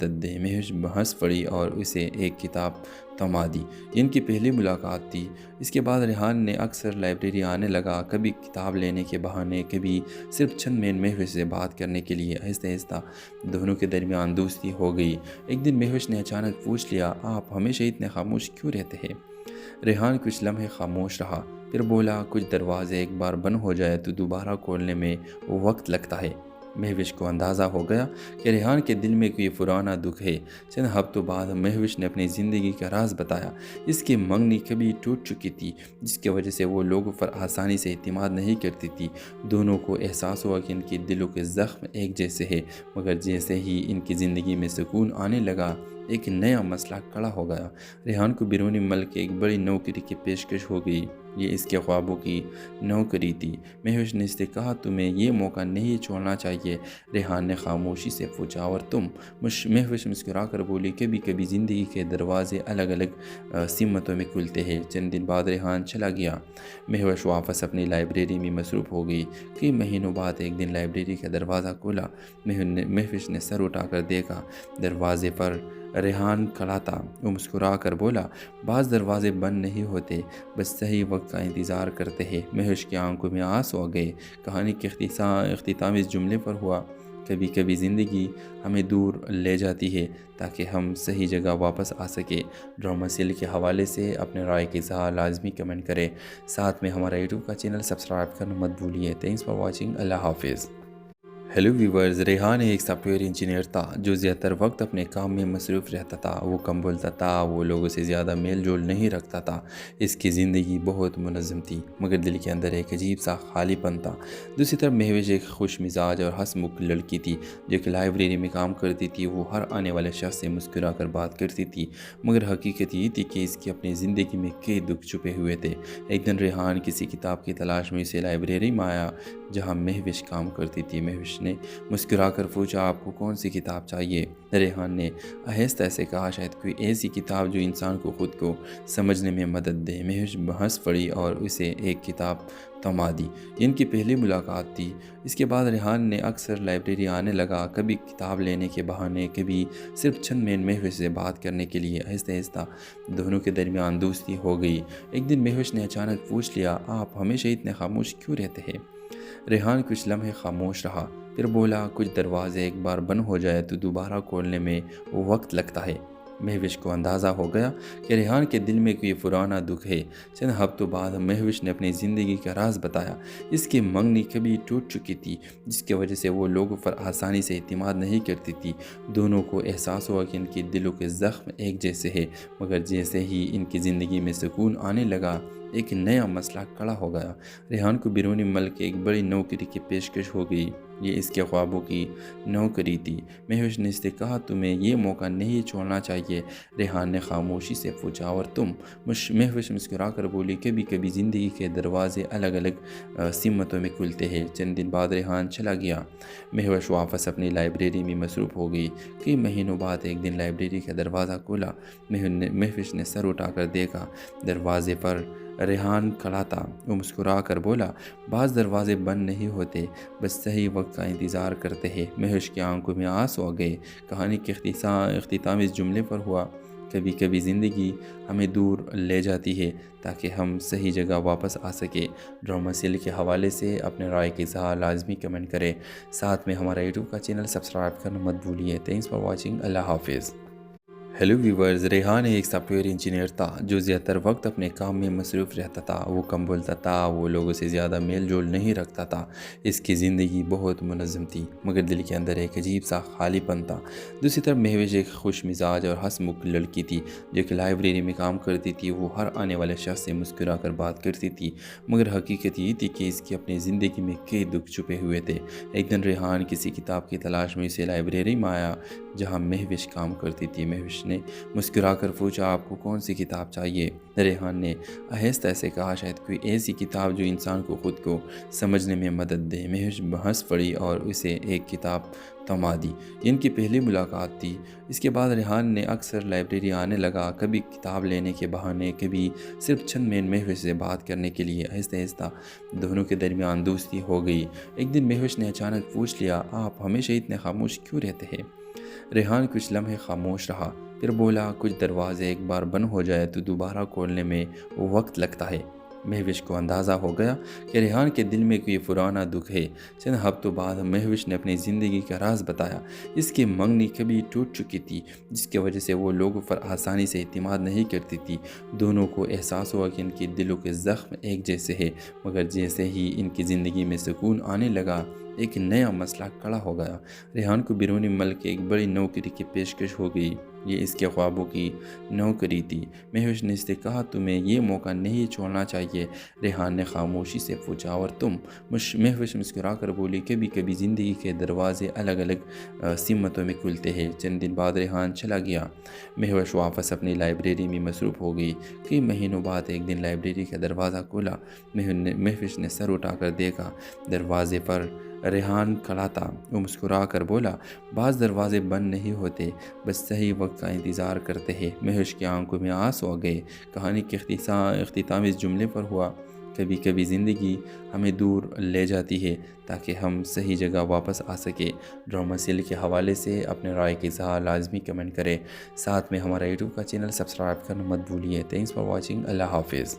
مدد دے۔ مہوش ہنس پڑی اور اسے ایک کتاب تھما دی۔ ان کی پہلی ملاقات تھی۔ اس کے بعد ریحان نے اکثر لائبریری آنے لگا، کبھی کتاب لینے کے بہانے، کبھی صرف چند منٹ مہوش سے بات کرنے کے لیے۔ آہستہ آہستہ دونوں کے درمیان دوستی ہو گئی۔ ایک دن مہوش نے اچانک پوچھ لیا، آپ ہمیشہ اتنے خاموش کیوں رہتے ہیں؟ ریحان کچھ لمحے خاموش رہا، پھر بولا، کچھ دروازے ایک بار بند ہو جائے تو دوبارہ کھولنے میں وقت لگتا ہے۔ مہوش کو اندازہ ہو گیا کہ ریحان کے دل میں کوئی پرانا دکھ ہے۔ چند ہفتوں بعد مہوش نے اپنی زندگی کا راز بتایا۔ اس کی منگنی کبھی ٹوٹ چکی تھی، جس کی وجہ سے وہ لوگوں پر آسانی سے اعتماد نہیں کرتی تھی۔ دونوں کو احساس ہوا کہ ان کے دلوں کے زخم ایک جیسے ہیں، مگر جیسے ہی ان کی زندگی میں سکون آنے لگا، ایک نیا مسئلہ کھڑا ہو گیا۔ ریحان کو بیرونی ملک ایک بڑی نوکری کی پیشکش ہو گئی۔ یہ اس کے خوابوں کی نوکری تھی۔ مہوش نے اس سے کہا، تمہیں یہ موقع نہیں چھوڑنا چاہیے۔ ریحان نے خاموشی سے پوچھا، اور تم؟ مہوش مسکرا کر بولی، کبھی کبھی زندگی کے دروازے الگ الگ سمتوں میں کھلتے ہیں۔ چند دن بعد ریحان چلا گیا۔ مہوش واپس اپنی لائبریری میں مصروف ہو گئی۔ کئی مہینوں بعد ایک دن لائبریری کا دروازہ کھولا۔ مہوش نے سر اٹھا کر دیکھا، دروازے پر ریحان کھڑا تھا۔ وہ مسکرا کر بولا، بعض دروازے بند نہیں ہوتے، بس صحیح وقت کا انتظار کرتے ہیں۔ مہوش کی آنکھوں میں آنسو آ گئے۔ کہانی کے اختتام اس جملے پر ہوا، کبھی کبھی زندگی ہمیں دور لے جاتی ہے تاکہ ہم صحیح جگہ واپس آ سکیں۔ ڈرامہ سیل کے حوالے سے اپنے رائے کے اظہار لازمی کمنٹ کریں۔ ساتھ میں ہمارا یوٹیوب کا چینل سبسکرائب کرنا مت بھولیے۔ Thanks for watching. اللہ حافظ۔ ہیلو ویورز، ریحان ایک سافٹ ویئر انجینئر تھا جو زیادہ تر وقت اپنے کام میں مصروف رہتا تھا۔ وہ کم بولتا تھا، وہ لوگوں سے زیادہ میل جول نہیں رکھتا تھا۔ اس کی زندگی بہت منظم تھی، مگر دل کے اندر ایک عجیب سا خالی پن تھا۔ دوسری طرف مہوش ایک خوش مزاج اور ہنس مکھ لڑکی تھی جو کہ لائبریری میں کام کرتی تھی۔ وہ ہر آنے والے شخص سے مسکرا کر بات کرتی تھی، مگر حقیقت یہ تھی کہ اس کی اپنی زندگی میں کئی دکھ چھپے ہوئے تھے۔ ایک دن ریحان کسی کتاب کی تلاش میں اسے لائبریری میں آیا جہاں مہوش کام کرتی تھی۔ مہوش نے مسکرا کر پوچھا، آپ کو کون سی کتاب چاہیے؟ ریحان نے آہستہ سے کہا، شاید کوئی ایسی کتاب جو انسان کو خود کو سمجھنے میں مدد دے۔ مہوش ہنس پڑی اور اسے ایک کتاب تھما دی۔ ان کی پہلی ملاقات تھی۔ اس کے بعد ریحان نے اکثر لائبریری آنے لگا، کبھی کتاب لینے کے بہانے، کبھی صرف چند منٹ مہوش سے بات کرنے کے لیے۔ آہستہ آہستہ دونوں کے درمیان دوستی ہو گئی۔ ایک دن مہوش نے اچانک پوچھ لیا، آپ ہمیشہ اتنے خاموش کیوں رہتے ہیں؟ ریحان کچھ لمحے خاموش رہا، پھر بولا، کچھ دروازے ایک بار بند ہو جائے تو دوبارہ کھولنے میں وقت لگتا ہے۔ مہوش کو اندازہ ہو گیا کہ ریحان کے دل میں کوئی پرانا دکھ ہے۔ چند ہفتوں بعد مہوش نے اپنی زندگی کا راز بتایا۔ اس کی منگنی کبھی ٹوٹ چکی تھی، جس کی وجہ سے وہ لوگوں پر آسانی سے اعتماد نہیں کرتی تھی۔ دونوں کو احساس ہوا کہ ان کے دلوں کے زخم ایک جیسے ہیں، مگر جیسے ہی ان کی زندگی میں سکون آنے لگا، ایک نیا مسئلہ کھڑا ہو گیا۔ ریحان کو بیرونی ملک ایک بڑی نوکری کی پیشکش ہو گئی۔ یہ اس کے خوابوں کی نوکری تھی۔ مہوش نے اس سے کہا، تمہیں یہ موقع نہیں چھوڑنا چاہیے۔ ریحان نے خاموشی سے پوچھا، اور تم؟ مہوش مسکرا کر بولی، کبھی کبھی زندگی کے دروازے الگ الگ سمتوں میں کھلتے ہیں۔ چند دن بعد ریحان چلا گیا۔ مہوش واپس اپنی لائبریری میں مصروف ہو گئی۔ کئی مہینوں بعد ایک دن لائبریری کا دروازہ کھولا۔ مہوش نے سر اٹھا کر دیکھا، دروازے پر ریحان کھڑا تھا۔ وہ مسکرا کر بولا، بعض دروازے بند نہیں ہوتے، بس صحیح وقت کا انتظار کرتے ہیں۔ مہوش کی آنکھوں میں آنسو آ گئے۔ کہانی کے اختتام اس جملے پر ہوا، کبھی کبھی زندگی ہمیں دور لے جاتی ہے تاکہ ہم صحیح جگہ واپس آ سکیں۔ ڈرامہ سیل کے حوالے سے اپنے رائے کے اظہار لازمی کمنٹ کریں۔ ساتھ میں ہمارا یوٹیوب کا چینل سبسکرائب کرنا مت بھولیے۔ Thanks for watching. اللہ حافظ۔ ہیلو ویورز، ریحان ایک سافٹ ویئر انجینئر تھا جو زیادہ تر وقت اپنے کام میں مصروف رہتا تھا۔ وہ کم بولتا تھا، وہ لوگوں سے زیادہ میل جول نہیں رکھتا تھا۔ اس کی زندگی بہت منظم تھی، مگر دل کے اندر ایک عجیب سا خالی پن تھا۔ دوسری طرف مہوش ایک خوش مزاج اور ہنس مکھ لڑکی تھی جو کہ لائبریری میں کام کرتی تھی۔ وہ ہر آنے والے شخص سے مسکرا کر بات کرتی تھی، مگر حقیقت یہ تھی کہ اس کی اپنی زندگی میں کئی دکھ چھپے ہوئے تھے۔ ایک دن ریحان کسی کتاب کی تلاش میں اسے لائبریری میں آیا جہاں مہوش کام کرتی تھی۔ مہوش نے مسکرا کر پوچھا، آپ کو کون سی کتاب چاہیے؟ ریحان نے آہستہ سے کہا، شاید کوئی ایسی کتاب جو انسان کو خود کو سمجھنے میں مدد دے۔ مہوش ہنس پڑی اور اسے ایک کتاب تھما دی۔ ان کی پہلی ملاقات تھی۔ اس کے بعد ریحان نے اکثر لائبریری آنے لگا، کبھی کتاب لینے کے بہانے، کبھی صرف چند منٹ مہوش سے بات کرنے کے لیے۔ آہستہ آہستہ دونوں کے درمیان دوستی ہو گئی۔ ایک دن مہوش نے اچانک پوچھ لیا، آپ ہمیشہ اتنے خاموش کیوں رہتے ہیں؟ ریحان کچھ لمحے خاموش رہا، پھر بولا کچھ دروازے ایک بار بند ہو جائے تو دوبارہ کھولنے میں وقت لگتا ہے۔ مہوش کو اندازہ ہو گیا کہ ریحان کے دل میں کوئی پرانا دکھ ہے۔ چند ہفتوں بعد مہوش نے اپنی زندگی کا راز بتایا۔ اس کی منگنی کبھی ٹوٹ چکی تھی، جس کی وجہ سے وہ لوگوں پر آسانی سے اعتماد نہیں کرتی تھی۔ دونوں کو احساس ہوا کہ ان کے دلوں کے زخم ایک جیسے ہیں، مگر جیسے ہی ان کی زندگی میں سکون آنے لگا، ایک نیا مسئلہ کھڑا ہو گیا۔ ریحان کو بیرونی ملک ایک بڑی نوکری کی پیشکش ہو گئی۔ یہ اس کے خوابوں کی نوکری تھی۔ مہوش نے اس سے کہا تمہیں یہ موقع نہیں چھوڑنا چاہیے۔ ریحان نے خاموشی سے پوچھا اور تم؟ مہوش مسکرا کر بولی کبھی کبھی زندگی کے دروازے الگ الگ سمتوں میں کھلتے ہیں۔ چند دن بعد ریحان چلا گیا۔ مہوش واپس اپنی لائبریری میں مصروف ہو گئی۔ کئی مہینوں بعد ایک دن لائبریری کا دروازہ کھولا۔ مہوش نے سر اٹھا کر دیکھا، دروازے پر ریحان کھڑا تھا۔ وہ مسکرا کر بولا بعض دروازے بند نہیں ہوتے، بس صحیح وقت کا انتظار کرتے ہیں۔ مہوش کی آنکھوں میں آنسو آ گئے۔ کہانی کے اختتام اس جملے پر ہوا، کبھی کبھی زندگی ہمیں دور لے جاتی ہے تاکہ ہم صحیح جگہ واپس آ سکیں۔ ڈرامہ سیل کے حوالے سے اپنے رائے کے اظہار لازمی کمنٹ کریں، ساتھ میں ہمارا یوٹیوب کا چینل سبسکرائب کرنا مت بھولیے۔ Thanks for watching. اللہ حافظ۔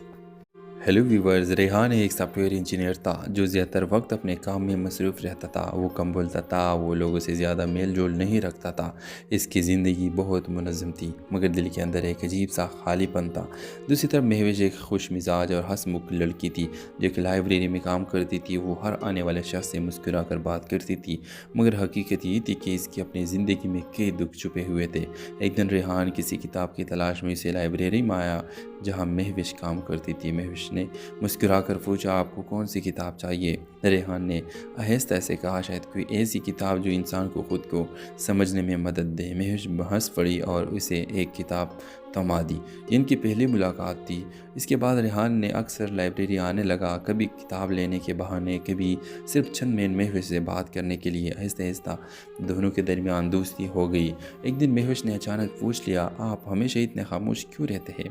ہیلو ویورز، ریحان ایک سافٹ ویئر انجینئر تھا جو زیادہ تر وقت اپنے کام میں مصروف رہتا تھا۔ وہ کم بولتا تھا، وہ لوگوں سے زیادہ میل جول نہیں رکھتا تھا۔ اس کی زندگی بہت منظم تھی، مگر دل کے اندر ایک عجیب سا خالی پن تھا۔ دوسری طرف مہوش ایک خوش مزاج اور ہنس مکھ لڑکی تھی جو کہ لائبریری میں کام کرتی تھی۔ وہ ہر آنے والے شخص سے مسکرا کر بات کرتی تھی، مگر حقیقت یہ تھی کہ اس کی اپنی زندگی میں کئی دکھ چھپے ہوئے تھے۔ ایک دن ریحان کسی کتاب کی تلاش میں اسے لائبریری میں آیا جہاں مہوش کام کرتی تھی۔ مہوش نے مسکرا کر پوچھا آپ کو کون سی کتاب چاہیے؟ ریحان نے آہستہ سے کہا شاید کوئی ایسی کتاب جو انسان کو خود کو سمجھنے میں مدد دے۔ مہوش ہنس پڑی اور اسے ایک کتاب تھما دی۔ ان کی پہلی ملاقات تھی۔ اس کے بعد ریحان نے اکثر لائبریری آنے لگا، کبھی کتاب لینے کے بہانے، کبھی صرف چند منٹ مہوش سے بات کرنے کے لیے۔ آہستہ آہستہ دونوں کے درمیان دوستی ہو گئی۔ ایک دن مہوش نے اچانک پوچھ لیا آپ ہمیشہ اتنے خاموش کیوں رہتے ہیں؟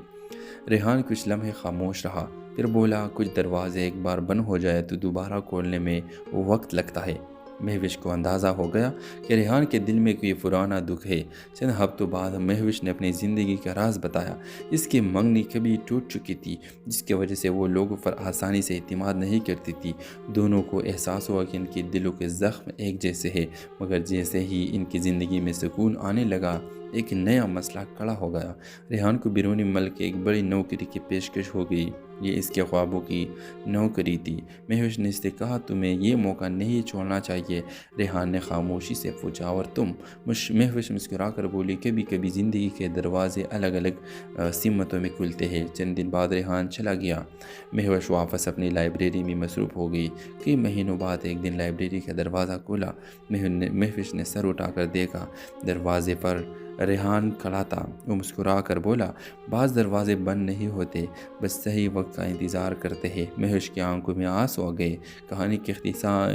ریحان کچھ لمحے خاموش رہا، پھر بولا کچھ دروازے ایک بار بند ہو جائے تو دوبارہ کھولنے میں وقت لگتا ہے۔ مہوش کو اندازہ ہو گیا کہ ریحان کے دل میں کوئی پرانا دکھ ہے۔ چند ہفتوں بعد مہوش نے اپنی زندگی کا راز بتایا۔ اس کی منگنی کبھی ٹوٹ چکی تھی، جس کی وجہ سے وہ لوگوں پر آسانی سے اعتماد نہیں کرتی تھی۔ دونوں کو احساس ہوا کہ ان کے دلوں کے زخم ایک جیسے ہیں، مگر جیسے ہی ان کی زندگی میں سکون آنے لگا، ایک نیا مسئلہ کھڑا ہو گیا۔ ریحان کو بیرونی ملک ایک بڑی نوکری کی پیشکش ہو گئی۔ یہ اس کے خوابوں کی نوکری تھی۔ مہوش نے اس سے کہا تمہیں یہ موقع نہیں چھوڑنا چاہیے۔ ریحان نے خاموشی سے پوچھا اور تم؟ مہوش مسکرا کر بولی کبھی کبھی زندگی کے دروازے الگ الگ سمتوں میں کھلتے ہیں۔ چند دن بعد ریحان چلا گیا۔ مہوش واپس اپنی لائبریری میں مصروف ہو گئی۔ کئی مہینوں بعد ایک دن لائبریری کا دروازہ کھولا۔ مہوش نے سر اٹھا کر دیکھا، دروازے پر ریحان کھڑا تھا۔ وہ مسکرا کر بولا بعض دروازے بند نہیں ہوتے، بس صحیح وقت کا انتظار کرتے ہیں۔ مہوش کی آنکھوں میں آنسو آ گئے۔ کہانی کے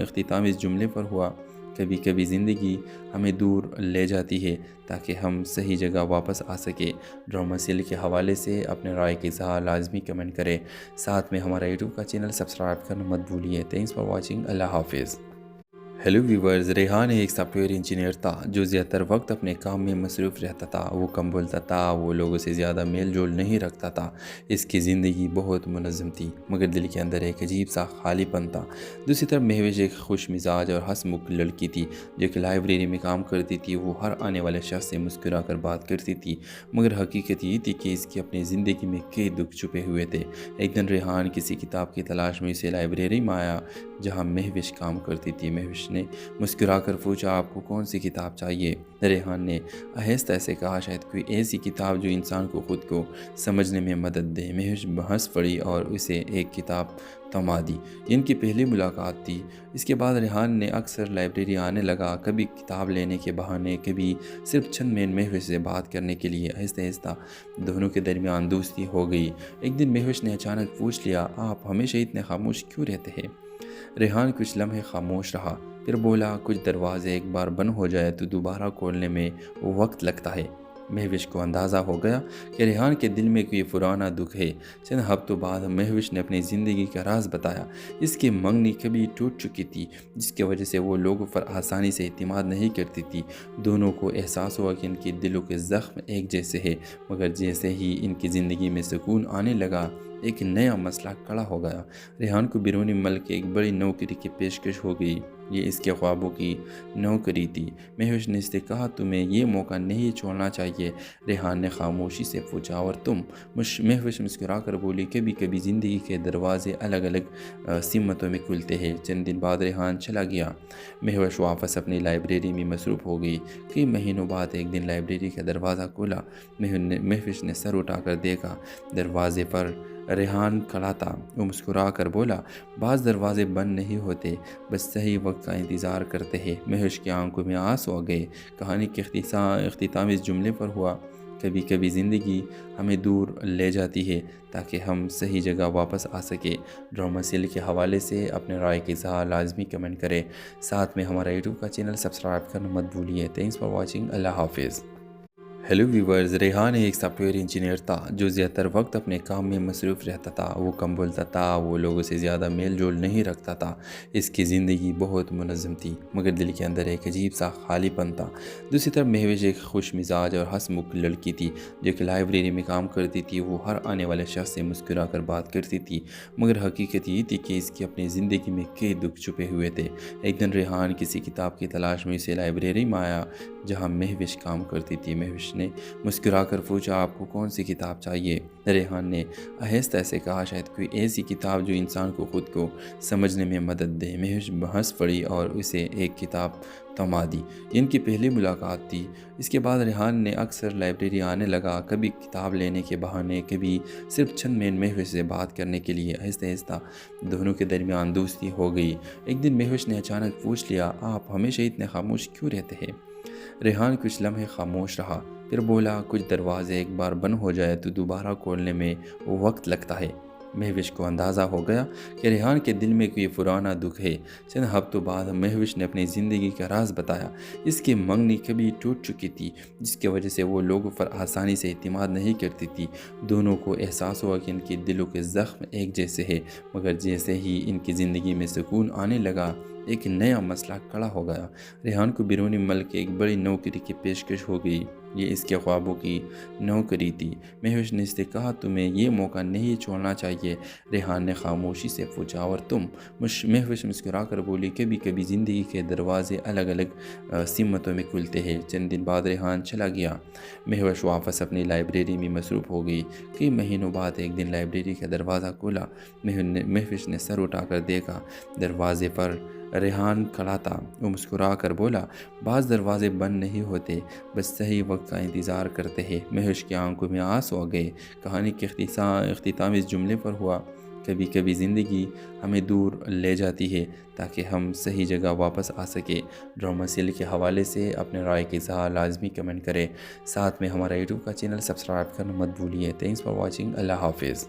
اختتام اس جملے پر ہوا، کبھی کبھی زندگی ہمیں دور لے جاتی ہے تاکہ ہم صحیح جگہ واپس آ سکیں۔ ڈرامہ سیل کے حوالے سے اپنے رائے کے اظہار لازمی کمنٹ کریں، ساتھ میں ہمارا یوٹیوب کا چینل سبسکرائب کرنا مت بھولیے۔ Thanks for watching. اللہ حافظ۔ ہیلو ویورز، ریحان ایک سافٹ ویئر انجینئر تھا جو زیادہ تر وقت اپنے کام میں مصروف رہتا تھا۔ وہ کم بولتا تھا، وہ لوگوں سے زیادہ میل جول نہیں رکھتا تھا۔ اس کی زندگی بہت منظم تھی، مگر دل کے اندر ایک عجیب سا خالی پن تھا۔ دوسری طرف مہوش ایک خوش مزاج اور ہنس مکھ لڑکی تھی جو کہ لائبریری میں کام کرتی تھی۔ وہ ہر آنے والے شخص سے مسکرا کر بات کرتی تھی، مگر حقیقت یہ تھی کہ اس کی اپنی زندگی میں کئی دکھ چھپے ہوئے تھے۔ ایک دن ریحان کسی کتاب کی تلاش میں اسے لائبریری میں آیا جہاں مہوش کام کرتی تھی۔ مہوش نے مسکرا کر پوچھا آپ کو کون سی کتاب چاہیے؟ ریحان نے آہستہ سے کہا شاید کوئی ایسی کتاب جو انسان کو خود کو سمجھنے میں مدد دے۔ مہوش ہنس پڑی اور اسے ایک کتاب تھما دی۔ ان کی پہلی ملاقات تھی۔ اس کے بعد ریحان نے اکثر لائبریری آنے لگا، کبھی کتاب لینے کے بہانے، کبھی صرف چند منٹ مہوش سے بات کرنے کے لیے۔ آہستہ آہستہ دونوں کے درمیان دوستی ہو گئی۔ ایک دن مہوش نے اچانک پوچھ لیا آپ ہمیشہ اتنے خاموش کیوں رہتے ہیں؟ ریحان کچھ لمحے خاموش رہا، پھر بولا کچھ دروازے ایک بار بند ہو جائے تو دوبارہ کھولنے میں وقت لگتا ہے۔ مہوش کو اندازہ ہو گیا کہ ریحان کے دل میں کوئی پرانا دکھ ہے۔ چند ہفتوں بعد مہوش نے اپنی زندگی کا راز بتایا۔ اس کی منگنی کبھی ٹوٹ چکی تھی، جس کی وجہ سے وہ لوگوں پر آسانی سے اعتماد نہیں کرتی تھی۔ دونوں کو احساس ہوا کہ ان کے دلوں کے زخم ایک جیسے ہیں، مگر جیسے ہی ان کی زندگی میں سکون آنے لگا، ایک نیا مسئلہ کھڑا ہو گیا۔ ریحان کو بیرونی ملک ایک بڑی نوکری کی پیشکش ہو گئی۔ یہ اس کے خوابوں کی نوکری تھی۔ مہوش نے اس سے کہا، تمہیں یہ موقع نہیں چھوڑنا چاہیے۔ ریحان نے خاموشی سے پوچھا، اور تم؟ مہوش مسکرا کر بولی، کبھی کبھی زندگی کے دروازے الگ الگ سمتوں میں کھلتے ہیں۔ چند دن بعد ریحان چلا گیا۔ مہوش واپس اپنی لائبریری میں مصروف ہو گئی۔ کئی مہینوں بعد ایک دن لائبریری کا دروازہ کھلا۔ مہوش نے سر اٹھا کر دیکھا، دروازے پر ریحان کھڑا تھا۔ وہ مسکرا کر بولا، بعض دروازے بند نہیں ہوتے، بس صحیح وقت کا انتظار کرتے ہیں۔ مہوش کی آنکھوں میں آنسو آ گئے۔ کہانی کے اختتام اس جملے پر ہوا، کبھی کبھی زندگی ہمیں دور لے جاتی ہے تاکہ ہم صحیح جگہ واپس آ سکیں۔ ڈرامہ سیل کے حوالے سے اپنے رائے کے اظہار لازمی کمنٹ کریں۔ ساتھ میں ہمارا یوٹیوب کا چینل سبسکرائب کرنا مت بھولیے۔ Thanks for watching. اللہ حافظ۔ ہیلو ویورز، ریحان ایک سافٹ ویئر انجینئر تھا جو زیادہ تر وقت اپنے کام میں مصروف رہتا تھا۔ وہ کم بولتا تھا، وہ لوگوں سے زیادہ میل جول نہیں رکھتا تھا۔ اس کی زندگی بہت منظم تھی، مگر دل کے اندر ایک عجیب سا خالی پن تھا۔ دوسری طرف مہوش ایک خوش مزاج اور ہنس مکھ لڑکی تھی جو کہ لائبریری میں کام کرتی تھی۔ وہ ہر آنے والے شخص سے مسکرا کر بات کرتی تھی، مگر حقیقت یہ تھی کہ اس کی اپنی زندگی میں کئی دکھ چھپے ہوئے تھے۔ ایک دن ریحان کسی کتاب کی تلاش میں اسے لائبریری میں آیا جہاں مہوش کام کرتی تھی۔ مہوش نے مسکرا کر پوچھا، آپ کو کون سی کتاب چاہیے؟ ریحان نے آہستہ سے کہا، شاید کوئی ایسی کتاب جو انسان کو خود کو سمجھنے میں مدد دے۔ مہوش ہنس پڑی اور اسے ایک کتاب تھما دی۔ یہ ان کی پہلی ملاقات تھی۔ اس کے بعد ریحان نے اکثر لائبریری آنے لگا، کبھی کتاب لینے کے بہانے، کبھی صرف چند منٹ مہوش سے بات کرنے کے لیے۔ آہستہ آہستہ دونوں کے درمیان دوستی ہو گئی۔ ایک دن مہوش نے اچانک پوچھ لیا، آپ ہمیشہ اتنے خاموش کیوں رہتے ہیں؟ ریحان کچھ لمحے خاموش رہا، پھر بولا، کچھ دروازے ایک بار بند ہو جائے تو دوبارہ کھولنے میں وقت لگتا ہے۔ مہوش کو اندازہ ہو گیا کہ ریحان کے دل میں کوئی پرانا دکھ ہے۔ چند ہفتوں بعد مہوش نے اپنی زندگی کا راز بتایا۔ اس کی منگنی کبھی ٹوٹ چکی تھی، جس کی وجہ سے وہ لوگوں پر آسانی سے اعتماد نہیں کرتی تھی۔ دونوں کو احساس ہوا کہ ان کے دلوں کے زخم ایک جیسے ہیں، مگر جیسے ہی ان کی زندگی میں سکون آنے لگا، ایک نیا مسئلہ کھڑا ہو گیا۔ ریحان کو بیرونی ملک ایک بڑی نوکری کی پیشکش ہو گئی۔ یہ اس کے خوابوں کی نوکری تھی۔ مہوش نے اس سے کہا، تمہیں یہ موقع نہیں چھوڑنا چاہیے۔ ریحان نے خاموشی سے پوچھا، اور تم؟ مہوش مسکرا کر بولی، کبھی کبھی زندگی کے دروازے الگ الگ سمتوں میں کھلتے ہیں۔ چند دن بعد ریحان چلا گیا۔ مہوش واپس اپنی لائبریری میں مصروف ہو گئی۔ کئی مہینوں بعد ایک دن لائبریری کا دروازہ کھلا۔ مہوش نے سر اٹھا کر دیکھا، دروازے پر ریحان کھڑا تھا۔ وہ مسکرا کر بولا، بعض دروازے بند نہیں ہوتے، بس صحیح وقت کا انتظار کرتے ہیں۔ مہوش کی آنکھوں میں آنسو آ گئے۔ کہانی کے اختتام اس جملے پر ہوا، کبھی کبھی زندگی ہمیں دور لے جاتی ہے تاکہ ہم صحیح جگہ واپس آ سکیں۔ ڈرامہ سیل کے حوالے سے اپنے رائے کے اظہار لازمی کمنٹ کریں۔ ساتھ میں ہمارا یوٹیوب کا چینل سبسکرائب کرنا مت بھولیے۔ Thanks for watching. اللہ حافظ۔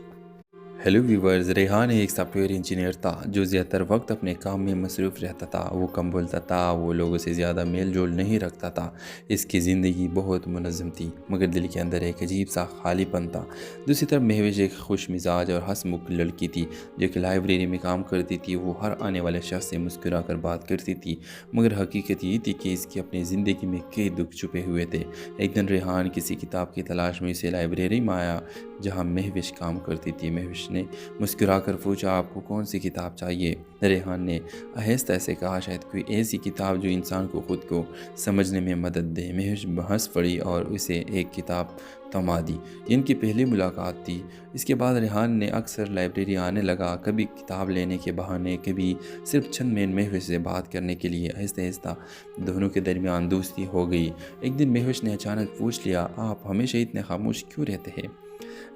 ہیلو ویورز، ریحان ایک سافٹ ویئر انجینئر تھا جو زیادہ تر وقت اپنے کام میں مصروف رہتا تھا۔ وہ کم بولتا تھا، وہ لوگوں سے زیادہ میل جول نہیں رکھتا تھا۔ اس کی زندگی بہت منظم تھی، مگر دل کے اندر ایک عجیب سا خالی پن تھا۔ دوسری طرف مہوش ایک خوش مزاج اور ہنس مکھ لڑکی تھی جو کہ لائبریری میں کام کرتی تھی۔ وہ ہر آنے والے شخص سے مسکرا کر بات کرتی تھی، مگر حقیقت یہ تھی کہ اس کی اپنی زندگی میں کئی دکھ چھپے ہوئے تھے۔ ایک دن ریحان کسی کتاب کی تلاش میں اسے لائبریری میں آیا جہاں مہوش کام کرتی تھی۔ مہوش نے مسکرا کر پوچھا، آپ کو کون سی کتاب چاہیے؟ ریحان نے آہستہ سے کہا، شاید کوئی ایسی کتاب جو انسان کو خود کو سمجھنے میں مدد دے۔ مہوش ہنس پڑی اور اسے ایک کتاب تھما دی۔ یہ ان کی پہلی ملاقات تھی۔ اس کے بعد ریحان نے اکثر لائبریری آنے لگا، کبھی کتاب لینے کے بہانے، کبھی صرف چند منٹ مہوش سے بات کرنے کے لیے۔ آہستہ آہستہ دونوں کے درمیان دوستی ہو گئی۔ ایک دن مہوش نے اچانک پوچھ لیا، آپ ہمیشہ اتنے خاموش کیوں رہتے ہیں؟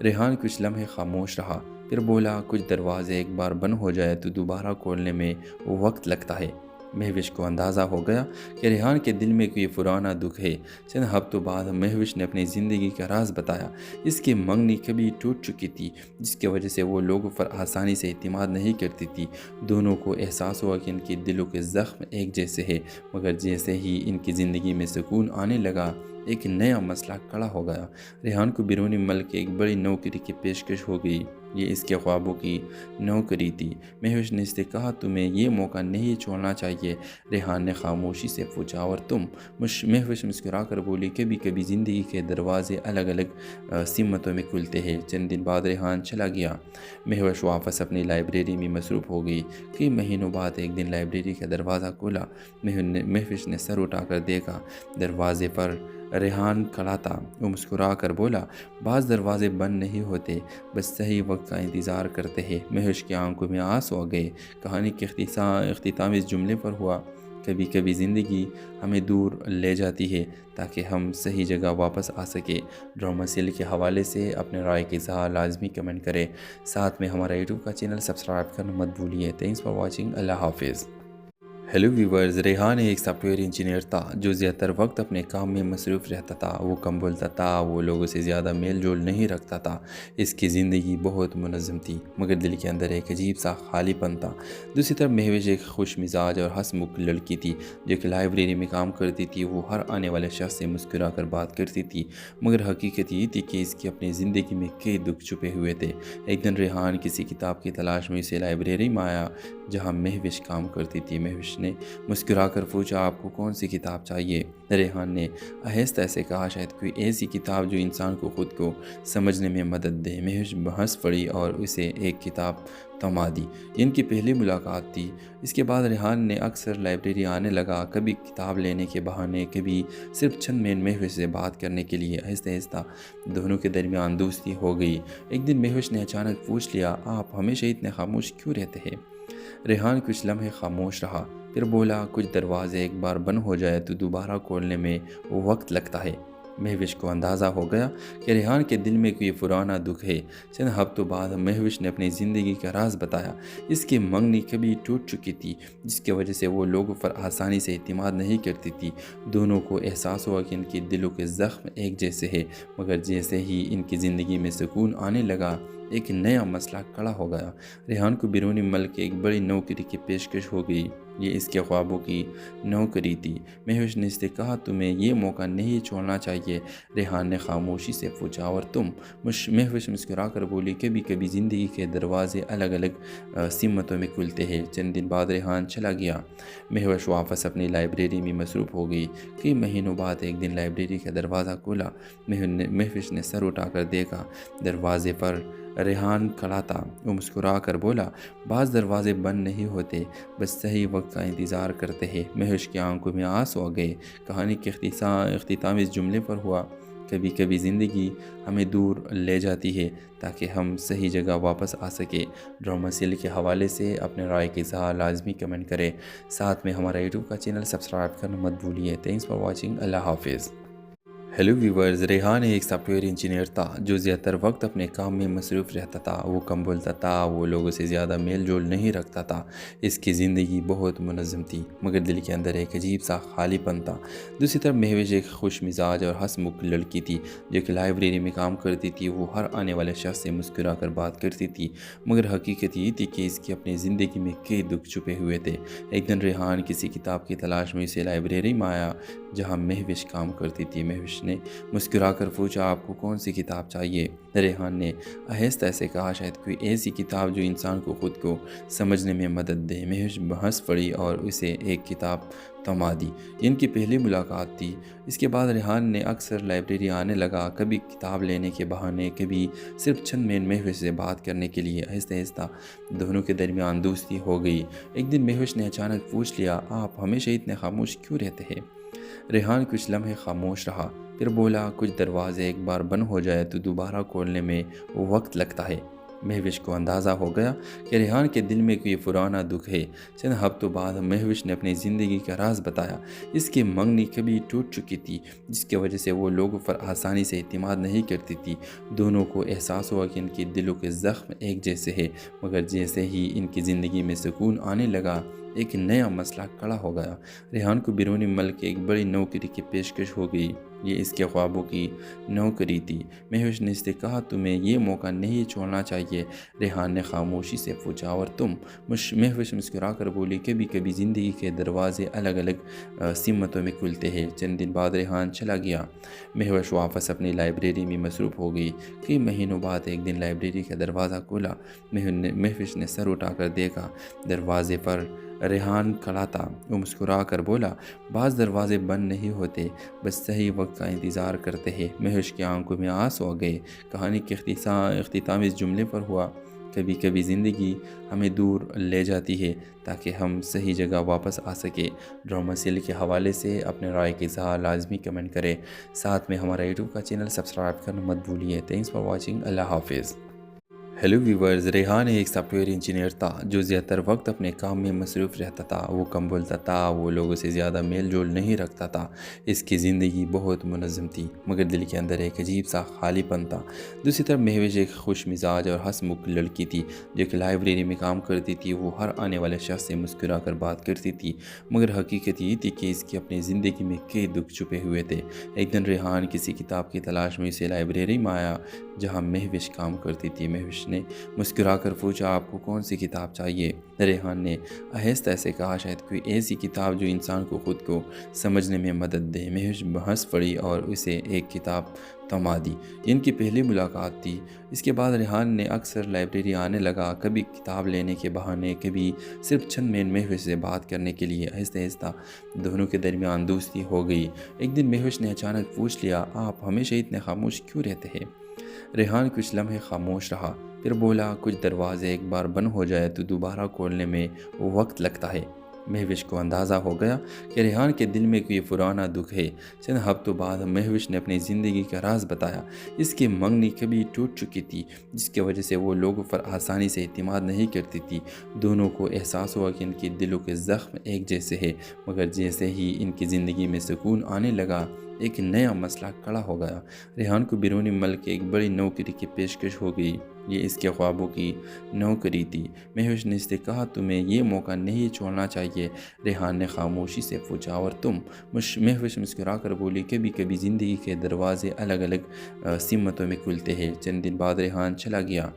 ریحان کچھ لمحے خاموش رہا، پھر بولا، کچھ دروازے ایک بار بند ہو جائے تو دوبارہ کھولنے میں وقت لگتا ہے۔ مہوش کو اندازہ ہو گیا کہ ریحان کے دل میں کوئی پرانا دکھ ہے۔ چند ہفتوں بعد مہوش نے اپنی زندگی کا راز بتایا۔ اس کی منگنی کبھی ٹوٹ چکی تھی، جس کی وجہ سے وہ لوگوں پر آسانی سے اعتماد نہیں کرتی تھی۔ دونوں کو احساس ہوا کہ ان کے دلوں کے زخم ایک جیسے ہیں، مگر جیسے ہی ان کی زندگی میں سکون آنے لگا، ایک نیا مسئلہ کھڑا ہو گیا۔ ریحان کو بیرونی ملک ایک بڑی نوکری کی پیشکش ہو گئی۔ یہ اس کے خوابوں کی نوکری تھی۔ مہوش نے اس سے کہا تمہیں یہ موقع نہیں چھوڑنا چاہیے۔ ریحان نے خاموشی سے پوچھا اور تم؟ مہوش مسکرا کر بولی کبھی کبھی زندگی کے دروازے الگ الگ سمتوں میں کھلتے ہیں۔ چند دن بعد ریحان چلا گیا۔ مہوش واپس اپنی لائبریری میں مصروف ہو گئی۔ کئی مہینوں بعد ایک دن لائبریری کا دروازہ کھلا۔ مہوش نے سر اٹھا کر دیکھا۔ دروازے پر ریحان کھڑا تھا۔ وہ مسکرا کر بولا بعض دروازے بند نہیں ہوتے، بس صحیح وقت کا انتظار کرتے ہیں۔ مہوش کی آنکھوں میں آنسو آ گئے۔ کہانی کے اختتام اس جملے پر ہوا، کبھی کبھی زندگی ہمیں دور لے جاتی ہے تاکہ ہم صحیح جگہ واپس آ سکیں۔ ڈرامہ سیل کے حوالے سے اپنے رائے کے اظہار لازمی کمنٹ کریں، ساتھ میں ہمارا یوٹیوب کا چینل سبسکرائب کرنا مت بھولیے۔ Thanks for watching. اللہ حافظ۔ ہیلو ویورز، ریحان ایک سافٹ ویئر انجینئر تھا جو زیادہ تر وقت اپنے کام میں مصروف رہتا تھا۔ وہ کم بولتا تھا، وہ لوگوں سے زیادہ میل جول نہیں رکھتا تھا۔ اس کی زندگی بہت منظم تھی، مگر دل کے اندر ایک عجیب سا خالی پن تھا۔ دوسری طرف مہوش ایک خوش مزاج اور ہنس مکھ لڑکی تھی جو کہ لائبریری میں کام کرتی تھی۔ وہ ہر آنے والے شخص سے مسکرا کر بات کرتی تھی، مگر حقیقت یہ تھی کہ اس کی اپنی زندگی میں کئی دکھ چھپے ہوئے تھے۔ ایک دن ریحان کسی کتاب کی تلاش میں اسے لائبریری میں آیا جہاں مہوش کام کرتی تھی۔ مہوش نے مسکرا کر پوچھا آپ کو کون سی کتاب چاہیے؟ ریحان نے آہستہ سے کہا شاید کوئی ایسی کتاب جو انسان کو خود کو سمجھنے میں مدد دے۔ مہوش ہنس پڑی اور اسے ایک کتاب تھما دی۔ ان کی پہلی ملاقات تھی۔ اس کے بعد ریحان نے اکثر لائبریری آنے لگا، کبھی کتاب لینے کے بہانے، کبھی صرف چند منٹ مہوش سے بات کرنے کے لیے۔ آہستہ آہستہ دونوں کے درمیان دوستی ہو گئی۔ ایک دن مہوش نے اچانک پوچھ لیا آپ ہمیشہ اتنے خاموش کیوں رہتے ہیں؟ ریحان کچھ لمحے خاموش رہا، پھر بولا کچھ دروازے ایک بار بند ہو جائے تو دوبارہ کھولنے میں وقت لگتا ہے۔ مہوش کو اندازہ ہو گیا کہ ریحان کے دل میں کوئی پرانا دکھ ہے۔ چند ہفتوں بعد مہوش نے اپنی زندگی کا راز بتایا۔ اس کی منگنی کبھی ٹوٹ چکی تھی جس کی وجہ سے وہ لوگوں پر آسانی سے اعتماد نہیں کرتی تھی۔ دونوں کو احساس ہوا کہ ان کے دلوں کے زخم ایک جیسے ہیں، مگر جیسے ہی ان کی زندگی میں سکون آنے لگا ایک نیا مسئلہ کھڑا ہو گیا۔ ریحان کو بیرونی ملک ایک بڑی نوکری کی پیشکش ہو گئی۔ یہ اس کے خوابوں کی نوکری تھی۔ مہوش نے اس سے کہا تمہیں یہ موقع نہیں چھوڑنا چاہیے۔ ریحان نے خاموشی سے پوچھا اور تم؟ مہوش مسکرا کر بولی کبھی کبھی زندگی کے دروازے الگ الگ سمتوں میں کھلتے ہیں۔ چند دن بعد ریحان چلا گیا۔ مہوش واپس اپنی لائبریری میں مصروف ہو گئی۔ کئی مہینوں بعد ایک دن لائبریری کا دروازہ کھلا۔ مہوش نے سر اٹھا کر دیکھا۔ دروازے پر ریحان کھڑا تھا۔ وہ مسکرا کر بولا بعض دروازے بند نہیں ہوتے، بس صحیح وقت کا انتظار کرتے ہیں۔ مہوش کی آنکھوں میں آنسو آ گئے۔ کہانی کے اختتام اس جملے پر ہوا، کبھی کبھی زندگی ہمیں دور لے جاتی ہے تاکہ ہم صحیح جگہ واپس آ سکیں۔ ڈرامہ سیل کے حوالے سے اپنے رائے کے اظہار لازمی کمنٹ کریں، ساتھ میں ہمارا یوٹیوب کا چینل سبسکرائب کرنا مت بھولیے۔ Thanks for watching. اللہ حافظ۔ ہیلو ویورز، ریحان ایک سافٹ ویئر انجینئر تھا جو زیادہ تر وقت اپنے کام میں مصروف رہتا تھا۔ وہ کم بولتا تھا، وہ لوگوں سے زیادہ میل جول نہیں رکھتا تھا۔ اس کی زندگی بہت منظم تھی، مگر دل کے اندر ایک عجیب سا خالی پن تھا۔ دوسری طرف مہوش ایک خوش مزاج اور ہنس مکھ لڑکی تھی جو کہ لائبریری میں کام کرتی تھی۔ وہ ہر آنے والے شخص سے مسکرا کر بات کرتی تھی، مگر حقیقت یہ تھی کہ اس کی اپنی زندگی میں کئی دکھ چھپے ہوئے تھے۔ ایک دن ریحان کسی کتاب کی تلاش میں اسے لائبریری میں آیا جہاں مہوش کام کرتی تھی۔ مہوش نے مسکرا کر پوچھا آپ کو کون سی کتاب چاہیے؟ ریحان نے آہستہ سے کہا شاید کوئی ایسی کتاب جو انسان کو خود کو سمجھنے میں مدد دے۔ مہوش ہنس پڑی اور اسے ایک کتاب تھما دی۔ ان کی پہلی ملاقات تھی۔ اس کے بعد ریحان نے اکثر لائبریری آنے لگا، کبھی کتاب لینے کے بہانے، کبھی صرف چند منٹ مہوش سے بات کرنے کے لیے۔ آہستہ آہستہ دونوں کے درمیان دوستی ہو گئی۔ ایک دن مہوش نے اچانک پوچھ لیا آپ ہمیشہ اتنے خاموش کیوں رہتے ہیں؟ ریحان کچھ لمحے خاموش رہا، پھر بولا کچھ دروازے ایک بار بند ہو جائے تو دوبارہ کھولنے میں وقت لگتا ہے۔ مہوش کو اندازہ ہو گیا کہ ریحان کے دل میں کوئی پرانا دکھ ہے۔ چند ہفتوں بعد مہوش نے اپنی زندگی کا راز بتایا۔ اس کی منگنی کبھی ٹوٹ چکی تھی جس کی وجہ سے وہ لوگوں پر آسانی سے اعتماد نہیں کرتی تھی۔ دونوں کو احساس ہوا کہ ان کے دلوں کے زخم ایک جیسے ہیں، مگر جیسے ہی ان کی زندگی میں سکون آنے لگا ایک نیا مسئلہ کھڑا ہو گیا۔ ریحان کو بیرونی ملک ایک بڑی نوکری کی پیشکش ہو گئی۔ یہ اس کے خوابوں کی نوکری تھی۔ مہوش نے اس سے کہا تمہیں یہ موقع نہیں چھوڑنا چاہیے۔ ریحان نے خاموشی سے پوچھا اور تم؟ مہوش مسکرا کر بولی کبھی کبھی زندگی کے دروازے الگ الگ سمتوں میں کھلتے ہیں۔ چند دن بعد ریحان چلا گیا۔ مہوش واپس اپنی لائبریری میں مصروف ہو گئی۔ کئی مہینوں بعد ایک دن لائبریری کا دروازہ کھلا۔ مہوش نے سر اٹھا کر دیکھا۔ دروازے پر ریحان کھڑا تھا۔ وہ مسکرا کر بولا بعض دروازے بند نہیں ہوتے، بس صحیح وقت کا انتظار کرتے ہیں۔ مہوش کی آنکھوں میں آنسو آ گئے۔ کہانی کے اختتام اس جملے پر ہوا، کبھی کبھی زندگی ہمیں دور لے جاتی ہے تاکہ ہم صحیح جگہ واپس آ سکے۔ ڈرامہ سیل کے حوالے سے اپنے رائے کے اظہار لازمی کمنٹ کریں۔ ساتھ میں ہمارا یوٹیوب کا چینل سبسکرائب کرنا مت بھولیے۔ Thanks for watching. اللہ حافظ۔ ہیلو ویورز، ریحان ایک سافٹ ویئر انجینئر تھا جو زیادہ تر وقت اپنے کام میں مصروف رہتا تھا۔ وہ کم بولتا تھا، وہ لوگوں سے زیادہ میل جول نہیں رکھتا تھا۔ اس کی زندگی بہت منظم تھی مگر دل کے اندر ایک عجیب سا خالی پن تھا۔ دوسری طرف مہوش ایک خوش مزاج اور ہنس مکھ لڑکی تھی جو کہ لائبریری میں کام کرتی تھی۔ وہ ہر آنے والے شخص سے مسکرا کر بات کرتی تھی مگر حقیقت یہ تھی کہ اس کی اپنی زندگی میں کئی دکھ چھپے ہوئے تھے۔ ایک دن ریحان کسی کتاب کی تلاش میں اسے لائبریری میں آیا جہاں مہوش کام کرتی تھی۔ مہوش نے مسکرا کر پوچھا آپ کو کون سی کتاب چاہیے؟ ریحان نے آہستہ سے کہا شاید کوئی ایسی کتاب جو انسان کو خود کو سمجھنے میں مدد دے۔ مہوش ہنس پڑی اور اسے ایک کتاب تھما دی۔ ان کی پہلی ملاقات تھی۔ اس کے بعد ریحان نے اکثر لائبریری آنے لگا، کبھی کتاب لینے کے بہانے، کبھی صرف چند منٹ مہوش سے بات کرنے کے لیے۔ آہستہ آہستہ دونوں کے درمیان دوستی ہو گئی۔ ایک دن مہوش نے اچانک پوچھ لیا آپ ہمیشہ اتنے خاموش کیوں رہتے ہیں؟ ریحان کچھ لمحے خاموش رہا، پھر بولا کچھ دروازے ایک بار بند ہو جائے تو دوبارہ کھولنے میں وقت لگتا ہے۔ مہوش کو اندازہ ہو گیا کہ ریحان کے دل میں کوئی پرانا دکھ ہے۔ چند ہفتوں بعد مہوش نے اپنی زندگی کا راز بتایا۔ اس کی منگنی کبھی ٹوٹ چکی تھی جس کی وجہ سے وہ لوگوں پر آسانی سے اعتماد نہیں کرتی تھی۔ دونوں کو احساس ہوا کہ ان کے دلوں کے زخم ایک جیسے ہیں مگر جیسے ہی ان کی زندگی میں سکون آنے لگا ایک نیا مسئلہ کھڑا ہو گیا۔ ریحان کو بیرونی ملک ایک بڑی نوکری کی پیشکش ہو گئی۔ یہ اس کے خوابوں کی نوکری تھی۔ مہوش نے اس سے کہا تمہیں یہ موقع نہیں چھوڑنا چاہیے۔ ریحان نے خاموشی سے پوچھا اور تم؟ مہوش مسکرا کر بولی کبھی کبھی زندگی کے دروازے الگ الگ سمتوں میں کھلتے ہیں۔ چند دن بعد ریحان چلا گیا۔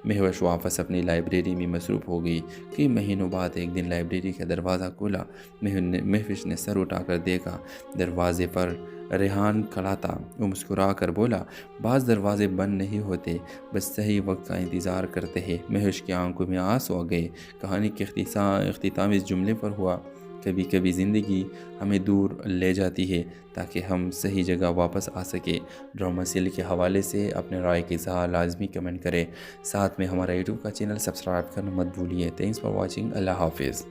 مہوش واپس اپنی لائبریری میں مصروف ہو گئی۔ کئی مہینوں بعد ایک دن لائبریری کا دروازہ کھلا۔ مہوش نے سر اٹھا کر دیکھا۔ دروازے پر ریحان کھڑا تھا۔ وہ مسکرا کر بولا بعض دروازے بند نہیں ہوتے، بس صحیح وقت کا انتظار کرتے ہیں۔ مہوش کی آنکھوں میں آنسو آ گئے۔ کہانی کے اختتام اس جملے پر ہوا، کبھی کبھی زندگی ہمیں دور لے جاتی ہے تاکہ ہم صحیح جگہ واپس آ سکے۔ ڈرامہ سیل کے حوالے سے اپنے رائے کے اظہار لازمی کمنٹ کریں۔ ساتھ میں ہمارا یوٹیوب کا چینل سبسکرائب کرنا مت بھولیے۔ Thanks for watching. اللہ حافظ۔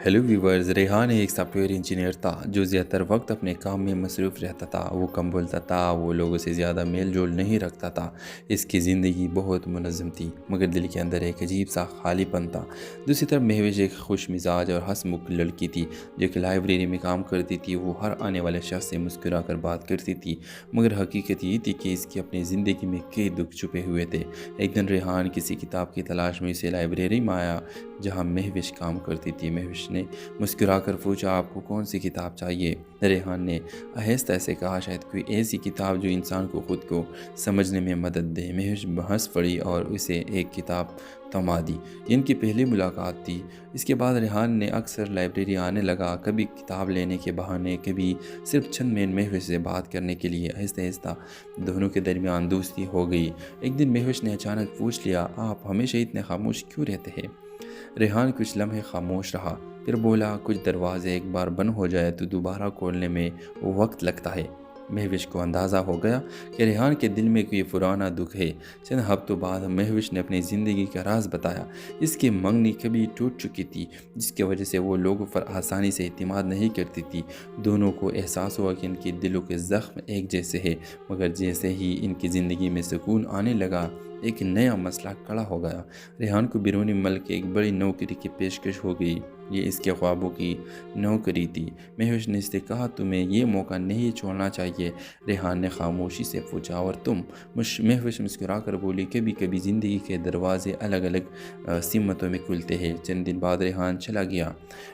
ہیلو ویورز، ریحان ایک سافٹ ویئر انجینئر تھا جو زیادہ تر وقت اپنے کام میں مصروف رہتا تھا۔ وہ کم بولتا تھا، وہ لوگوں سے زیادہ میل جول نہیں رکھتا تھا۔ اس کی زندگی بہت منظم تھی مگر دل کے اندر ایک عجیب سا خالی پن تھا۔ دوسری طرف مہوش ایک خوش مزاج اور ہنس مکھ لڑکی تھی جو کہ لائبریری میں کام کرتی تھی۔ وہ ہر آنے والے شخص سے مسکرا کر بات کرتی تھی مگر حقیقت یہ تھی کہ اس کی اپنی زندگی میں کئی دکھ چھپے ہوئے تھے۔ ایک دن ریحان کسی کتاب کی تلاش میں اسے لائبریری میں آیا جہاں مہوش کام کرتی تھی۔ مہوش نے مسکرا کر پوچھا آپ کو کون سی کتاب چاہیے؟ ریحان نے آہستہ سے کہا شاید کوئی ایسی کتاب جو انسان کو خود کو سمجھنے میں مدد دے۔ مہوش ہنس پڑی اور اسے ایک کتاب تھما دی۔ ان کی پہلی ملاقات تھی۔ اس کے بعد ریحان نے اکثر لائبریری آنے لگا، کبھی کتاب لینے کے بہانے، کبھی صرف چند منٹ مہوش سے بات کرنے کے لیے۔ آہستہ آہستہ دونوں کے درمیان دوستی ہو گئی۔ ایک دن مہوش نے اچانک پوچھ لیا آپ ہمیشہ اتنے خاموش کیوں رہتے ہیں؟ ریحان کچھ لمحے خاموش رہا، پھر بولا کچھ دروازے ایک بار بند ہو جائے تو دوبارہ کھولنے میں وقت لگتا ہے۔ مہوش کو اندازہ ہو گیا کہ ریحان کے دل میں کوئی پرانا دکھ ہے۔ چند ہفتوں بعد مہوش نے اپنی زندگی کا راز بتایا۔ اس کی منگنی کبھی ٹوٹ چکی تھی جس کی وجہ سے وہ لوگوں پر آسانی سے اعتماد نہیں کرتی تھی۔ دونوں کو احساس ہوا کہ ان کے دلوں کے زخم ایک جیسے ہیں مگر جیسے ہی ان کی زندگی میں سکون آنے لگا ایک نیا مسئلہ کھڑا ہو گیا۔ ریحان کو بیرونی ملک ایک بڑی نوکری کی پیشکش ہو گئی۔ یہ اس کے خوابوں کی نوکری تھی۔ مہوش نے اس سے کہا تمہیں یہ موقع نہیں چھوڑنا چاہیے۔ ریحان نے خاموشی سے پوچھا اور تم؟ مہوش مسکرا کر بولی کبھی کبھی زندگی کے دروازے الگ الگ سمتوں میں کھلتے ہیں۔ چند دن بعد ریحان چلا گیا۔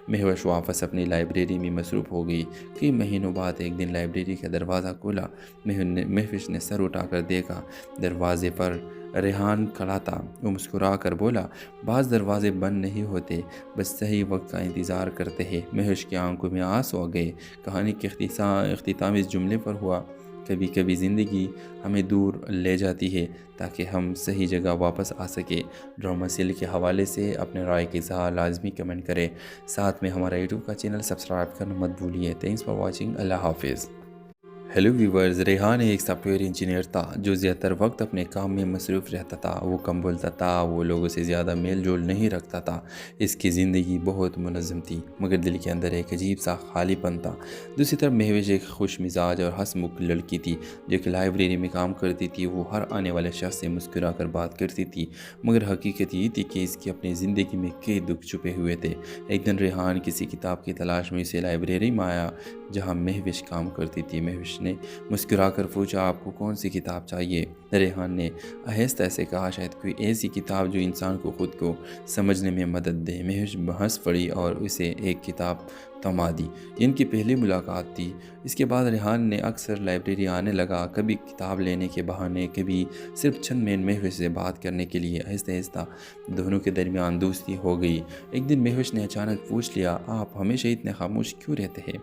مہوش واپس اپنی لائبریری میں مصروف ہو گئی۔ کئی مہینوں بعد ایک دن لائبریری کا دروازہ کھلا۔ مہوش نے سر اٹھا کر دیکھا۔ دروازے پر ریحان کھڑا تھا۔ وہ مسکرا کر بولا بعض دروازے بند نہیں ہوتے، بس صحیح وقت کا انتظار کرتے ہیں۔ مہوش کی آنکھوں میں آنسو آ گئے۔ کہانی کے اختتام اس جملے پر ہوا، کبھی کبھی زندگی ہمیں دور لے جاتی ہے تاکہ ہم صحیح جگہ واپس آ سکے۔ ڈرامہ سیل کے حوالے سے اپنے رائے کے اظہار لازمی کمنٹ کریں۔ ساتھ میں ہمارا یوٹیوب کا چینل سبسکرائب کرنا مت بھولیے۔ Thanks for watching. اللہ حافظ۔ ہیلو ویورز، ریحان ایک سافٹ ویئر انجینئر تھا جو زیادہ تر وقت اپنے کام میں مصروف رہتا تھا۔ وہ کم بولتا تھا، وہ لوگوں سے زیادہ میل جول نہیں رکھتا تھا۔ اس کی زندگی بہت منظم تھی مگر دل کے اندر ایک عجیب سا خالی پن تھا۔ دوسری طرف مہوش ایک خوش مزاج اور ہنس مکھ لڑکی تھی جو کہ لائبریری میں کام کرتی تھی۔ وہ ہر آنے والے شخص سے مسکرا کر بات کرتی تھی مگر حقیقت یہ تھی کہ اس کی اپنی زندگی میں کئی دکھ چھپے ہوئے تھے۔ ایک دن ریحان کسی کتاب کی تلاش میں اسے لائبریری میں آیا جہاں مہوش کام کرتی تھی۔ مہوش نے مسکرا کر پوچھا آپ کو کون سی کتاب چاہیے؟ ریحان نے آہستہ سے کہا شاید کوئی ایسی کتاب جو انسان کو خود کو سمجھنے میں مدد دے۔ مہوش ہنس پڑی اور اسے ایک کتاب تھما دی۔ ان کی پہلی ملاقات تھی۔ اس کے بعد ریحان نے اکثر لائبریری آنے لگا، کبھی کتاب لینے کے بہانے، کبھی صرف چند منٹ مہوش سے بات کرنے کے لیے۔ آہستہ آہستہ دونوں کے درمیان دوستی ہو گئی۔ ایک دن مہوش نے اچانک پوچھ لیا آپ ہمیشہ اتنے خاموش کیوں رہتے ہیں؟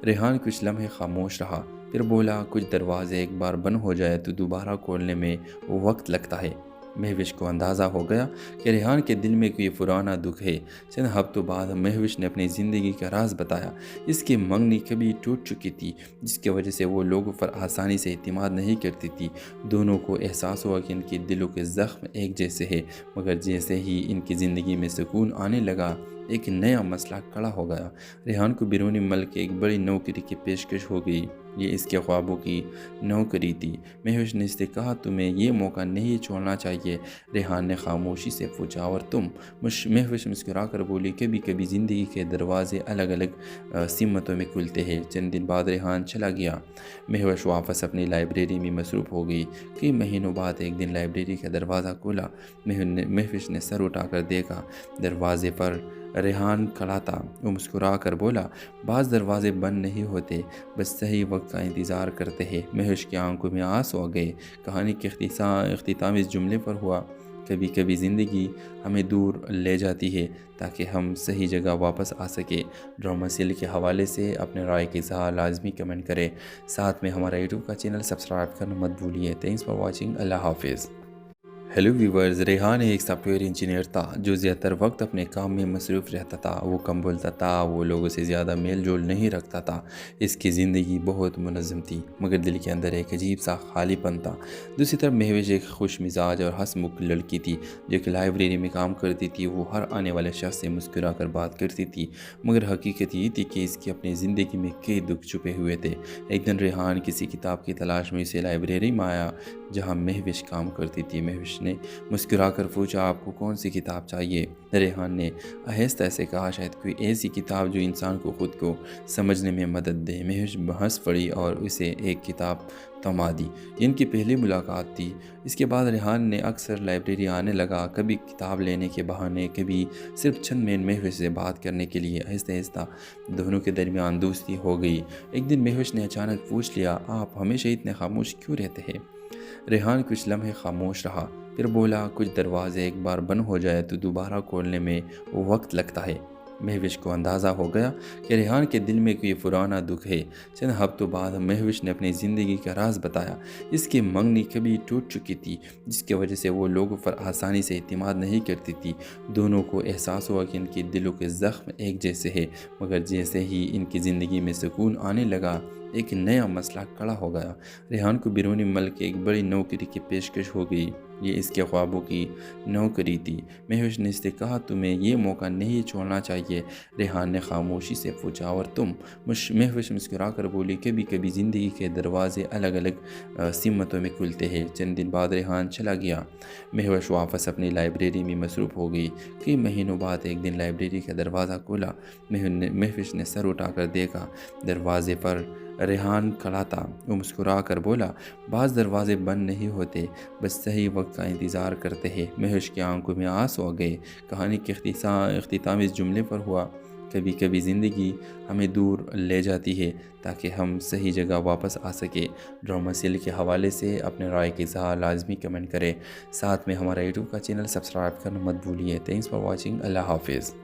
ریحان کچھ لمحے خاموش رہا، پھر بولا کچھ دروازے ایک بار بند ہو جائے تو دوبارہ کھولنے میں وقت لگتا ہے۔ مہوش کو اندازہ ہو گیا کہ ریحان کے دل میں کوئی پرانا دکھ ہے۔ چند ہفتوں بعد مہوش نے اپنی زندگی کا راز بتایا۔ اس کی منگنی کبھی ٹوٹ چکی تھی جس کی وجہ سے وہ لوگوں پر آسانی سے اعتماد نہیں کرتی تھی۔ دونوں کو احساس ہوا کہ ان کے دلوں کے زخم ایک جیسے ہیں مگر جیسے ہی ان کی زندگی میں سکون آنے لگا ایک نیا مسئلہ کھڑا ہو گیا۔ ریحان کو بیرونی ملک ایک بڑی نوکری کی پیشکش ہو گئی۔ یہ اس کے خوابوں کی نوکری تھی۔ مہوش نے اس سے کہا تمہیں یہ موقع نہیں چھوڑنا چاہیے۔ ریحان نے خاموشی سے پوچھا اور تم؟ مہوش مسکرا کر بولی کبھی کبھی زندگی کے دروازے الگ الگ سمتوں میں کھلتے ہیں۔ چند دن بعد ریحان چلا گیا۔ مہوش واپس اپنی لائبریری میں مصروف ہو گئی۔ کئی مہینوں بعد ایک دن لائبریری کا دروازہ کھلا۔ مہوش نے سر اٹھا کر دیکھا۔ دروازے پر ریحان کھڑا تھا۔ وہ مسکرا کر بولا بعض دروازے بند نہیں ہوتے، بس صحیح وقت کا انتظار کرتے ہیں۔ مہوش کی آنکھوں میں آنسو آ گئے۔ کہانی کے اختتام اس جملے پر ہوا، کبھی کبھی زندگی ہمیں دور لے جاتی ہے تاکہ ہم صحیح جگہ واپس آ سکے۔ ڈرامہ سیل کے حوالے سے اپنے رائے کے اظہار لازمی کمنٹ کریں۔ ساتھ میں ہمارا یوٹیوب کا چینل سبسکرائب کرنا مت بھولیے۔ Thanks for watching. اللہ حافظ۔ ہیلو ویورز، ریحان ایک سافٹ ویئر انجینئر تھا جو زیادہ تر وقت اپنے کام میں مصروف رہتا تھا۔ وہ کم بولتا تھا، وہ لوگوں سے زیادہ میل جول نہیں رکھتا تھا۔ اس کی زندگی بہت منظم تھی مگر دل کے اندر ایک عجیب سا خالی پن تھا۔ دوسری طرف مہوش ایک خوش مزاج اور ہنس مکھ لڑکی تھی جو کہ لائبریری میں کام کرتی تھی۔ وہ ہر آنے والے شخص سے مسکرا کر بات کرتی تھی مگر حقیقت یہ تھی کہ اس کی اپنی زندگی میں کئی دکھ چھپے ہوئے تھے۔ ایک دن ریحان کسی کتاب کی تلاش میں اسے لائبریری میں آیا جہاں مہوش کام کرتی تھی۔ مہوش نے مسکرا کر پوچھا آپ کو کون سی کتاب چاہیے؟ ریحان نے آہستہ سے کہا شاید کوئی ایسی کتاب جو انسان کو خود کو سمجھنے میں مدد دے۔ مہوش ہنس پڑی اور اسے ایک کتاب تھما دی۔ ان کی پہلی ملاقات تھی۔ اس کے بعد ریحان نے اکثر لائبریری آنے لگا، کبھی کتاب لینے کے بہانے، کبھی صرف چند منٹ مہوش سے بات کرنے کے لیے۔ آہستہ آہستہ دونوں کے درمیان دوستی ہو گئی۔ ایک دن مہوش نے اچانک پوچھ لیا آپ ہمیشہ اتنے خاموش کیوں رہتے ہیں؟ ریحان کچھ لمحے خاموش رہا، پھر بولا کچھ دروازے ایک بار بند ہو جائے تو دوبارہ کھولنے میں وقت لگتا ہے۔ مہوش کو اندازہ ہو گیا کہ ریحان کے دل میں کوئی پرانا دکھ ہے۔ چند ہفتوں بعد مہوش نے اپنی زندگی کا راز بتایا۔ اس کی منگنی کبھی ٹوٹ چکی تھی جس کی وجہ سے وہ لوگوں پر آسانی سے اعتماد نہیں کرتی تھی۔ دونوں کو احساس ہوا کہ ان کے دلوں کے زخم ایک جیسے ہیں مگر جیسے ہی ان کی زندگی میں سکون آنے لگا ایک نیا مسئلہ کھڑا ہو گیا۔ ریحان کو بیرونی ملک ایک بڑی نوکری کی پیشکش ہو گئی۔ یہ اس کے خوابوں کی نوکری تھی۔ مہوش نے اس سے کہا تمہیں یہ موقع نہیں چھوڑنا چاہیے۔ ریحان نے خاموشی سے پوچھا اور تم؟ مہوش مسکرا کر بولی کبھی کبھی زندگی کے دروازے الگ الگ سمتوں میں کھلتے ہیں۔ چند دن بعد ریحان چلا گیا۔ مہوش واپس اپنی لائبریری میں مصروف ہو گئی۔ کئی مہینوں بعد ایک دن لائبریری کا دروازہ کھلا۔ مہوش نے سر اٹھا کر دیکھا، دروازے پر ریحان کھڑا تھا۔ وہ مسکرا کر بولا بعض دروازے بند نہیں ہوتے، بس صحیح وقت کا انتظار کرتے ہیں۔ مہوش کی آنکھوں میں آنسو آ گئے۔ کہانی کے اختتام اس جملے پر ہوا، کبھی کبھی زندگی ہمیں دور لے جاتی ہے تاکہ ہم صحیح جگہ واپس آ سکے۔ ڈرامہ سیل کے حوالے سے اپنے رائے کے اظہار لازمی کمنٹ کریں، ساتھ میں ہمارا یوٹیوب کا چینل سبسکرائب کرنا مت بھولیے۔ Thanks for watching. اللہ حافظ۔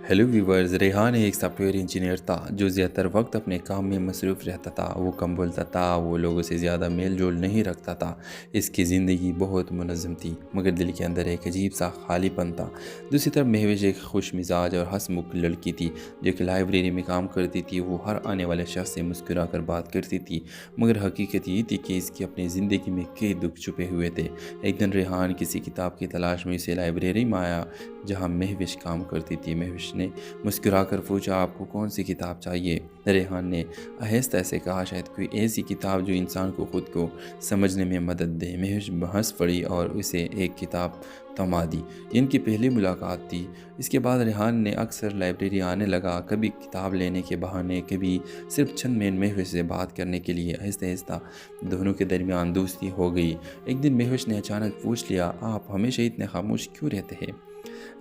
ہیلو ویورز، ریحان ایک سافٹ ویئر انجینئر تھا جو زیادہ تر وقت اپنے کام میں مصروف رہتا تھا۔ وہ کم بولتا تھا، وہ لوگوں سے زیادہ میل جول نہیں رکھتا تھا۔ اس کی زندگی بہت منظم تھی، مگر دل کے اندر ایک عجیب سا خالی پن تھا۔ دوسری طرف مہوش ایک خوش مزاج اور ہنس مکھ لڑکی تھی جو کہ لائبریری میں کام کرتی تھی۔ وہ ہر آنے والے شخص سے مسکرا کر بات کرتی تھی، مگر حقیقت یہ تھی کہ اس کی اپنی زندگی میں کئی دکھ چھپے ہوئے تھے۔ ایک دن ریحان کسی کتاب کی تلاش میں اسے لائبریری میں آیا جہاں مہوش کام کرتی تھی۔ مہوش نے مسکرا کر پوچھا آپ کو کون سی کتاب چاہیے؟ ریحان نے آہستہ سے کہا شاید کوئی ایسی کتاب جو انسان کو خود کو سمجھنے میں مدد دے۔ مہوش ہنس پڑی اور اسے ایک کتاب تھما دی۔ ان کی پہلی ملاقات تھی۔ اس کے بعد ریحان نے اکثر لائبریری آنے لگا، کبھی کتاب لینے کے بہانے، کبھی صرف چند منٹ مہوش سے بات کرنے کے لیے۔ آہستہ آہستہ دونوں کے درمیان دوستی ہو گئی۔ ایک دن مہوش نے اچانک پوچھ لیا آپ ہمیشہ اتنے خاموش کیوں رہتے ہیں؟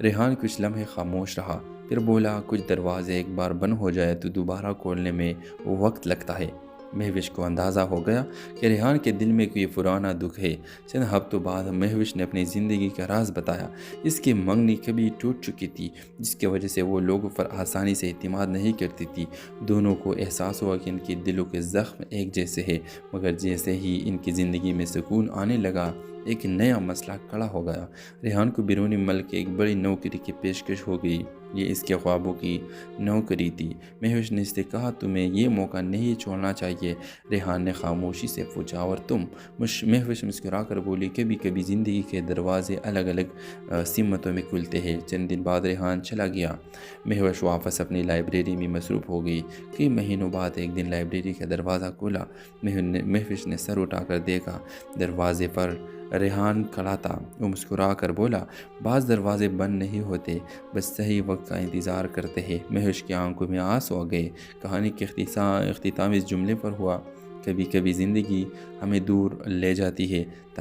ریحان کچھ لمحے خاموش رہا، پھر بولا کچھ دروازے ایک بار بند ہو جائے تو دوبارہ کھولنے میں وقت لگتا ہے۔ مہوش کو اندازہ ہو گیا کہ ریحان کے دل میں کوئی پرانا دکھ ہے۔ چند ہفتوں بعد مہوش نے اپنی زندگی کا راز بتایا۔ اس کی منگنی کبھی ٹوٹ چکی تھی جس کی وجہ سے وہ لوگوں پر آسانی سے اعتماد نہیں کرتی تھی۔ دونوں کو احساس ہوا کہ ان کے دلوں کے زخم ایک جیسے ہیں، مگر جیسے ہی ان کی زندگی میں سکون آنے لگا ایک نیا مسئلہ کھڑا ہو گیا۔ ریحان کو بیرونی ملک ایک بڑی نوکری کی پیشکش ہو گئی۔ یہ اس کے خوابوں کی نوکری تھی۔ مہوش نے اس سے کہا تمہیں یہ موقع نہیں چھوڑنا چاہیے۔ ریحان نے خاموشی سے پوچھا اور تم؟ مہوش مسکرا کر بولی کبھی کبھی زندگی کے دروازے الگ الگ سمتوں میں کھلتے ہیں۔ چند دن بعد ریحان چلا گیا۔ مہوش واپس اپنی لائبریری میں مصروف ہو گئی۔ کئی مہینوں بعد ایک دن لائبریری کا دروازہ کھلا۔ مہوش نے سر اٹھا کر دیکھا، دروازے پر ریحان کھڑا تھا۔ وہ مسکرا کر بولا بعض دروازے بند نہیں ہوتے، بس صحیح وقت کا انتظار کرتے ہیں۔ مہوش کی آنکھوں میں آنسو آ گئے۔ کہانی کے اختتام اس جملے پر ہوا، کبھی کبھی زندگی ہمیں دور لے جاتی ہے تاکہ